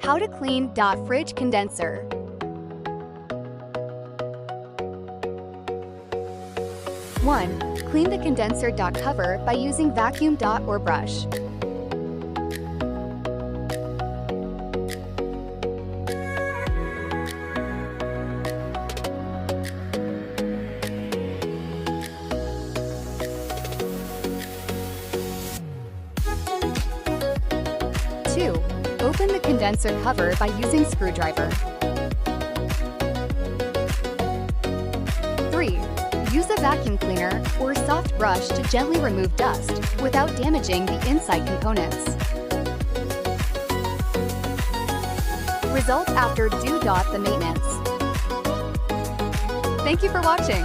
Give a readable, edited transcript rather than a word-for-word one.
How to clean Fridge Condenser. 1. Clean the condenser cover by using vacuum or brush. 2. Open the condenser cover by using screwdriver. 3. Use a vacuum cleaner or soft brush to gently remove dust without damaging the inside components. Result after the maintenance. Thank you for watching.